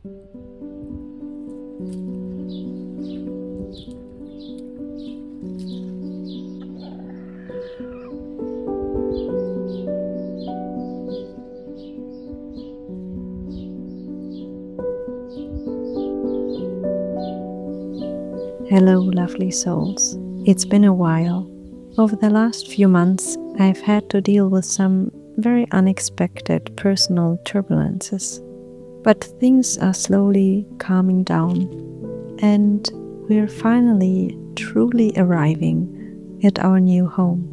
Hello, lovely souls. It's been a while. Over the last few months, I've had to deal with some very unexpected personal turbulences. But things are slowly calming down, and we're finally truly arriving at our new home.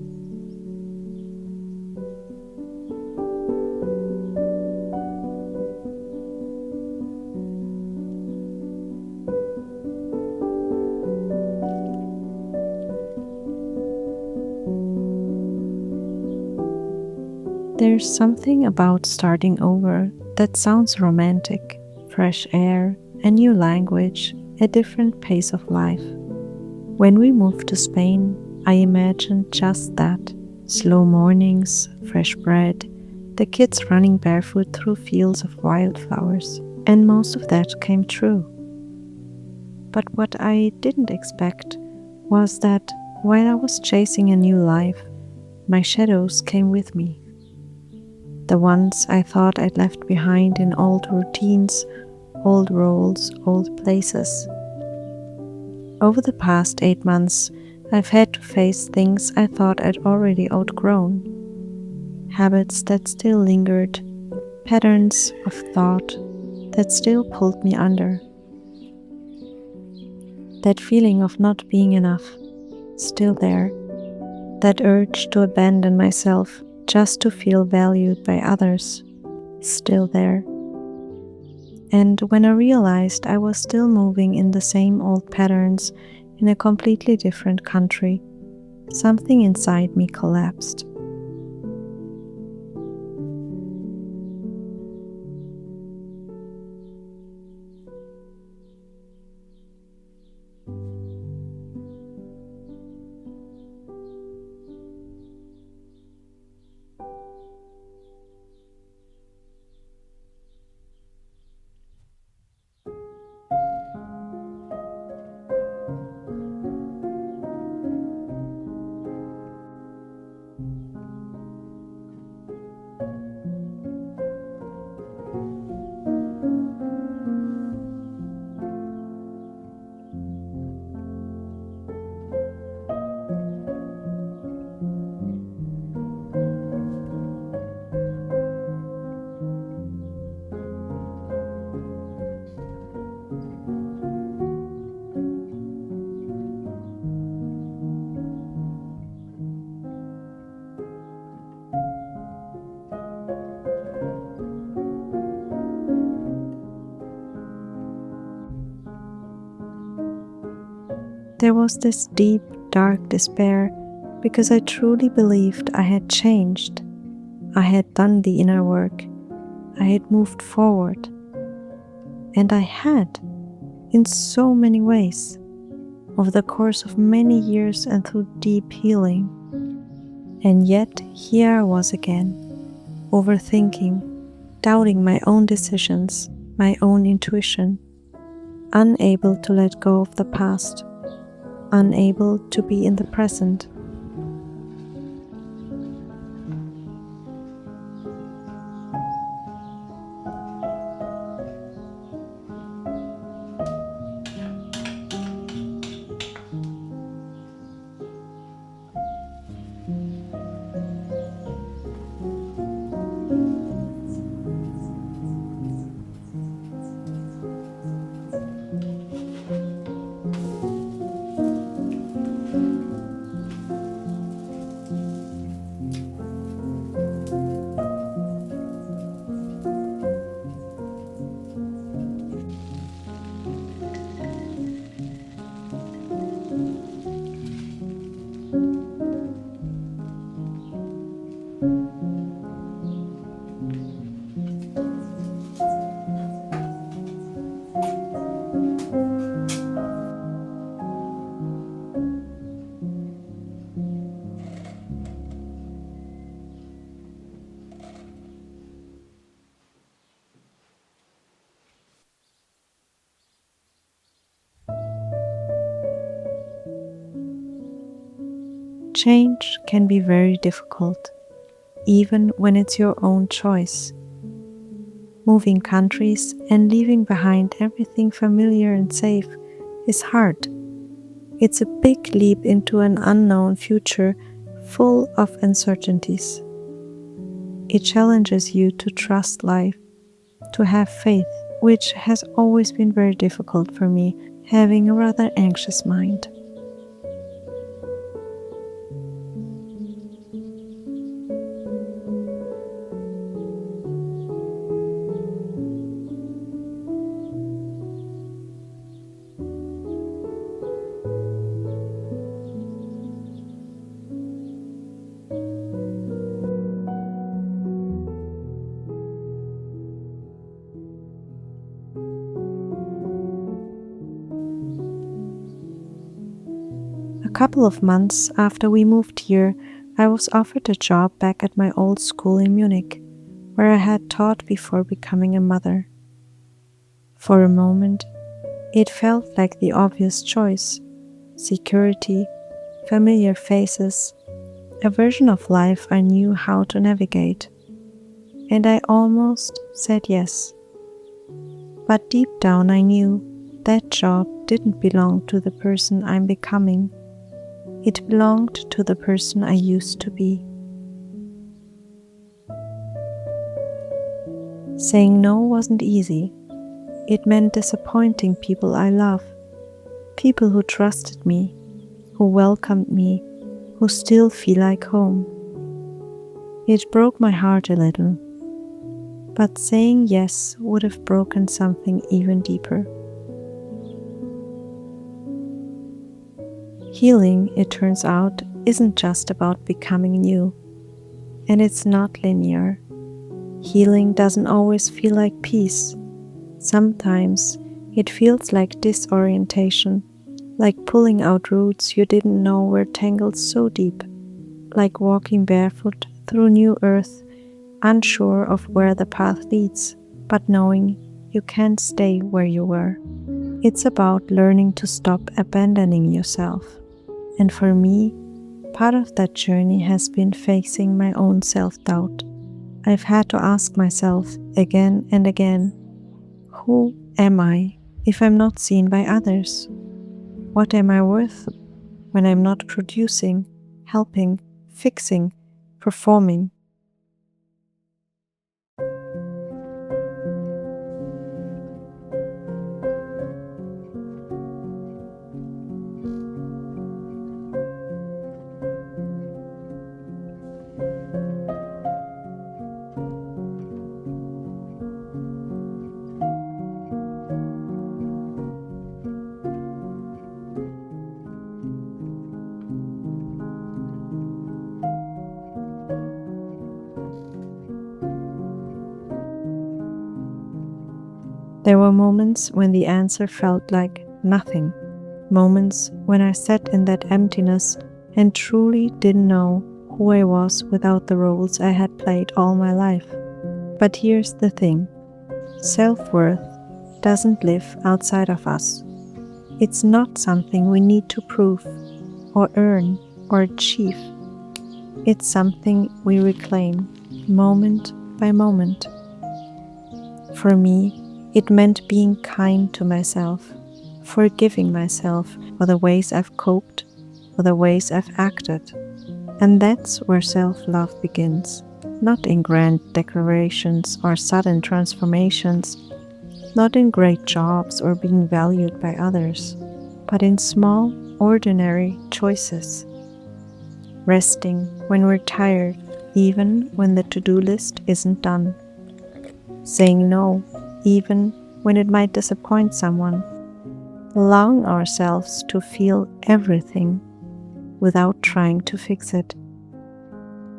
There's something about starting over that sounds romantic: fresh air, a new language, a different pace of life. When we moved to Spain, I imagined just that: slow mornings, fresh bread, the kids running barefoot through fields of wildflowers, and most of that came true. But what I didn't expect was that while I was chasing a new life, my shadows came with me. The ones I thought I'd left behind in old routines, old roles, old places. Over the past 8 months, I've had to face things I thought I'd already outgrown. Habits that still lingered, patterns of thought that still pulled me under. That feeling of not being enough, still there. That urge to abandon myself just to feel valued by others, still there. And when I realized I was still moving in the same old patterns in a completely different country, something inside me collapsed. There was this deep, dark despair because I truly believed I had changed. I had done the inner work. I had moved forward. And I had, in so many ways, over the course of many years and through deep healing. And yet, here I was again, overthinking, doubting my own decisions, my own intuition, unable to let go of the past, unable to be in the present. Change can be very difficult, even when it's your own choice. Moving countries and leaving behind everything familiar and safe is hard. It's a big leap into an unknown future full of uncertainties. It challenges you to trust life, to have faith, which has always been very difficult for me, having a rather anxious mind. A couple of months after we moved here, I was offered a job back at my old school in Munich, where I had taught before becoming a mother. For a moment, it felt like the obvious choice: security, familiar faces, a version of life I knew how to navigate. And I almost said yes. But deep down I knew that job didn't belong to the person I'm becoming. It belonged to the person I used to be. Saying no wasn't easy. It meant disappointing people I love, people who trusted me, who welcomed me, who still feel like home. It broke my heart a little, but saying yes would have broken something even deeper. Healing, it turns out, isn't just about becoming new, and it's not linear. Healing doesn't always feel like peace. Sometimes it feels like disorientation, like pulling out roots you didn't know were tangled so deep, like walking barefoot through new earth, unsure of where the path leads, but knowing you can't stay where you were. It's about learning to stop abandoning yourself. And for me, part of that journey has been facing my own self-doubt. I've had to ask myself again and again, who am I if I'm not seen by others? What am I worth when I'm not producing, helping, fixing, performing? There were moments when the answer felt like nothing, moments when I sat in that emptiness and truly didn't know who I was without the roles I had played all my life. But here's the thing: self-worth doesn't live outside of us. It's not something we need to prove, or earn, or achieve. It's something we reclaim, moment by moment. For me, it meant being kind to myself, forgiving myself for the ways I've coped, for the ways I've acted. And that's where self-love begins, not in grand declarations or sudden transformations, not in great jobs or being valued by others, but in small, ordinary choices. Resting when we're tired, even when the to-do list isn't done. Saying no, even when it might disappoint someone. Allowing ourselves to feel everything without trying to fix it.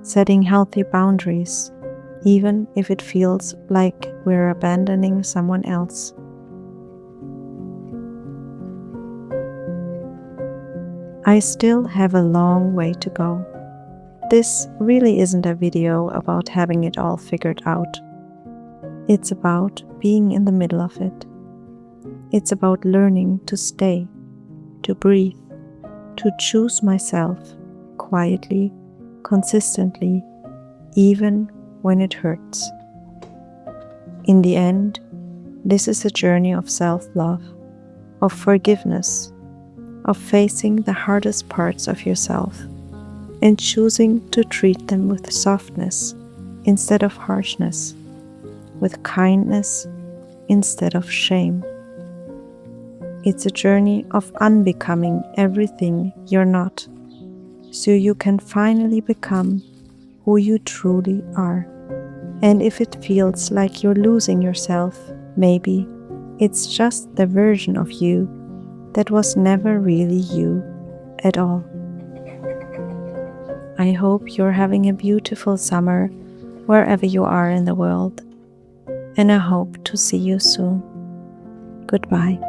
Setting healthy boundaries, even if it feels like we're abandoning someone else. I still have a long way to go. This really isn't a video about having it all figured out. It's about being in the middle of it. It's about learning to stay, to breathe, to choose myself, quietly, consistently, even when it hurts. In the end, this is a journey of self-love, of forgiveness, of facing the hardest parts of yourself and choosing to treat them with softness instead of harshness, with kindness instead of shame. It's a journey of unbecoming everything you're not, so you can finally become who you truly are. And if it feels like you're losing yourself, maybe it's just the version of you that was never really you at all. I hope you're having a beautiful summer wherever you are in the world, and I hope to see you soon. Goodbye.